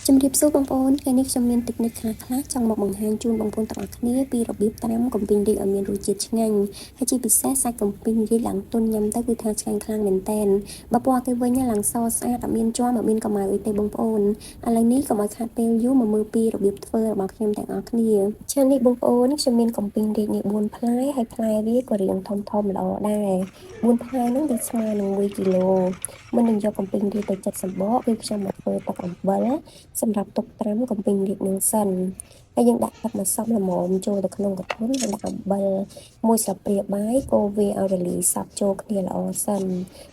ជំរាបសួរបងប្អូនថ្ងៃនេះខ្ញុំមានតិចនិចខ្លះចង់មកបង្ហាញជូនបងប្អូនទាំងអស់គ្នាពីរបៀបត្រាំកំពីងរីកឲ្យមានរសជាតិឆ្ងាញ់ហើយជាពិសេសសាច់កំពីងរីកឡើងទន់ញ៉ាំទៅគឺថាឆ្ងាញ់ខ្លាំងមែនទែនបើពណ៌គេវិញឡើងសស្អាតអត់មានជាំអត់មានកម្ៅអីទេបងប្អូនឥឡូវនេះកុំឲ្យខាតពេលយូរមកមើលពីរបៀបធ្វើរបស់ខ្ញុំទាំងអស់គ្នាចា៎នេះបងប្អូនខ្ញុំមានកំពីងរីកនេះ4ផ្លែហើយផ្លែវាក៏រាងធំល្អដែរ4ផ្លែហ្នឹងវាស្មើនឹង1គីឡូមុននឹងយកកំពីងរីកទៅចិតសំបកគឺខ្ញុំមកធ្វើទឹកអំបិលសម្រាប់ទុកត្រាំកំពីងរៀបនឹងសិនហើយយើងដាក់ទឹកម្សៅល្មមចូលទៅក្នុងកន្ទន់ហើយដាក់អំបិល1ស្លាបព្រាបាយកូរវាឲ្យរលាយសព្វចូលគ្នាល្អសិន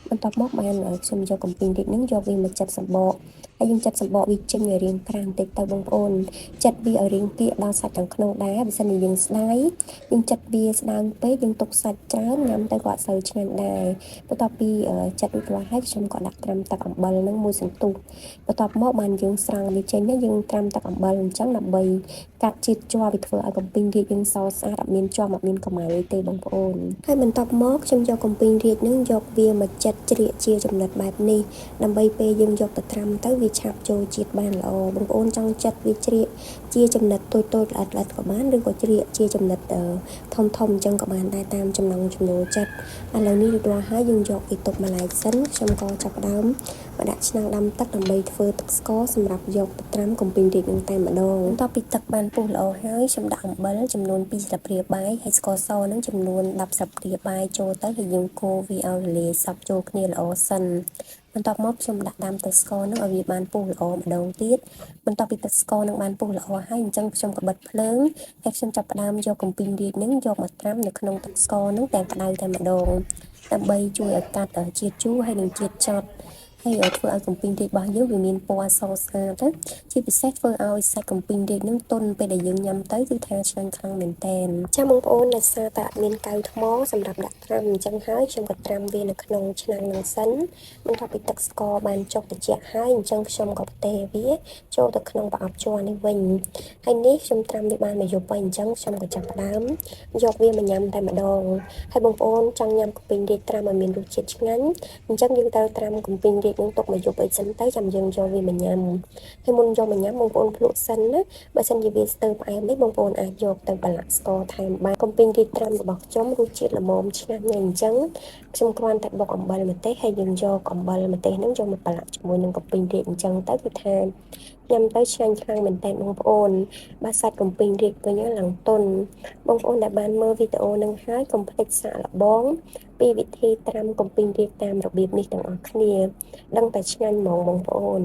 បន្ទាប់មកបានខ្ញុំយកកំពីងរៀបនឹងយកវាមកចិតសំបកហើយយើងចិតសំបកវាចេញឲ្យរាងក្រាស់បន្តិចទៅបងប្អូនចិតវាឲ្យរាងពាកដល់សាច់ខាងក្នុងដែរបើមិនយើងស្ដាយយើងចិតវាស្ដើងពេកយើងទុកសាច់ច្រើនញ៉ាំទៅក៏អត់សូវឆ្ងាញ់ដែរបន្ទាប់ពីចិតរួចរាល់ហើយខ្ញុំក៏ដាក់ត្រាំទឹកអំបិលនឹងមួយសន្ទុះបន្ទាប់មកបានយើងស្រង់វាចេញយើងត្រាំទឹកអំបិលអញ្ចឹងដើម្បីកាត់ជាតិជ័រវាធ្វើឲ្យកំពីងរាជយើងសស្អាតអត់មានជាំអត់មានកម្ៅទេបងប្អូនហើយបន្ទាប់មកខ្ញុំយកកំពីងរាជនឹងយកវាមកចិតជ្រៀកជាចំណិតបែបនេះដើម្បីពេលយើងយកទៅត្រាំទៅវាឆាប់ចូលជាតិបានល្អបងប្អូនចង់ចិតវាជ្រៀកជាចំណិតតូចល្អិតក៏បានឬក៏ជ្រៀកជាចំណិតធំអញ្ចឹងក៏បានដែរតាមចំណង់ចំណូលចិត្តឥឡូវនេះរួចរាល់ហើយយើងយកវាទុកម្ល៉េះសិនខ្ញុំក៏ចាប់ផ្ដើមមកដាក់ឆ្នាំងដាំទឹកដើម្បីធ្វើទឹកស្ករសម្រាប់យកទៅត្រាំកំពីងរាជនឹងតែម្ដងបន្ទាប់ពីទឹកបានពុះល្អហើយខ្ញុំដាក់អំបិលចំនួន2ស្លាបព្រាបាយហើយស្ករសនឹងចំនួន10ស្លាបព្រាបាយចូលទៅហើយយើងកូរវាឲ្យរលាយសព្វចូលគ្នាល្អសិនបន្ទាប់មកខ្ញុំដាក់ដាំទឹកស្ករនឹងឲ្យវាបានពុះល្អម្ដងទៀតបន្ទាប់ពីទឹកស្ករនឹងបានពុះល្អហើយអញ្ចឹងខ្ញុំក៏បិទភ្លើងហើយខ្ញុំចាប់ផ្ដើមយកកំពីងរាជនឹងយកមកត្រាំនៅក្នុងទឹកស្ករនឹងទាំងក្តៅតែម្ដងដើម្បីជួយឲ្យកាត់ជាតិជូរហើយនិងជាតិចត់ហើយធ្វើឲ្យកំពីងរាជរបស់យើងវាមានពណ៌សស្អាតជាពិសេសធ្វើឲ្យសាច់កំពីងរាជនឹងទន់ពេលដែលយើងញ៉ាំទៅគឺថាឆ្ងាញ់ខ្លាំងមែនតើចាបងប្អូនដែលសារតែអត់មានកៅថ្មសម្រាប់ដាក់ត្រាំអញ្ចឹងហើយខ្ញុំក៏ត្រាំវានៅក្នុងឆ្នាំងនឹងសិនបន្ទាប់ពីទឹកស្ករបានចុះត្រជាក់ហើយអញ្ចឹងខ្ញុំក៏ផ្ទេរវាចូលទៅក្នុងប្រអប់ជ័រនេះវិញហើយនេះខ្ញុំត្រាំវាបានមួយយប់ហើយអញ្ចឹងខ្ញុំក៏ចាប់ផ្ដើមយកវាមកញ៉ាំតែម្ដងហើយបងប្អូនចង់ញ៉ាំកំពីងរាជត្រាំឲ្យមានរសជាតិឆ្ងាញ់អញ្ចឹងយើងត្រូវត្រាំកំពីងរាជនឹងទុកមួយយប់អីសិនទៅចាំយើងយកវាមកញ៉ាំហើយមុនយកមកញ៉ាំបងប្អូនភ្លក់សិនណាបើសិនជាវាស្ទើរផ្អែមនេះបងប្អូនអាចយកទៅប្រឡាក់ស្ករថែមបានកំពីងរាជត្រាំរបស់ខ្ញុំរសជាតិល្មមឆ្ងាញ់ណាស់អញ្ចឹងខ្ញុំគ្រាន់តែបុកអំបិលម្ទេសហើយយើងយកអំបិលម្ទេសហ្នឹងយកមកប្រឡាក់ជាមួយនឹងកំពីងរាជអញ្ចឹងទៅគឺថាញ៉ាំទៅឆ្ងាញ់ខ្លាំងមែនតើបងប្អូនបើសាច់កំពីងរាជវិញឡើងទន់បងប្អូនដែលបានមើលវីដេអូនឹងហើយកុំភ្លេចសាកល្បងពីវិធីត្រាំកំពីងរាជតាមរបៀបនេះទាំងអស់គ្នាដឹងតែឆ្ងាញ់ហ្មងបងប្អូន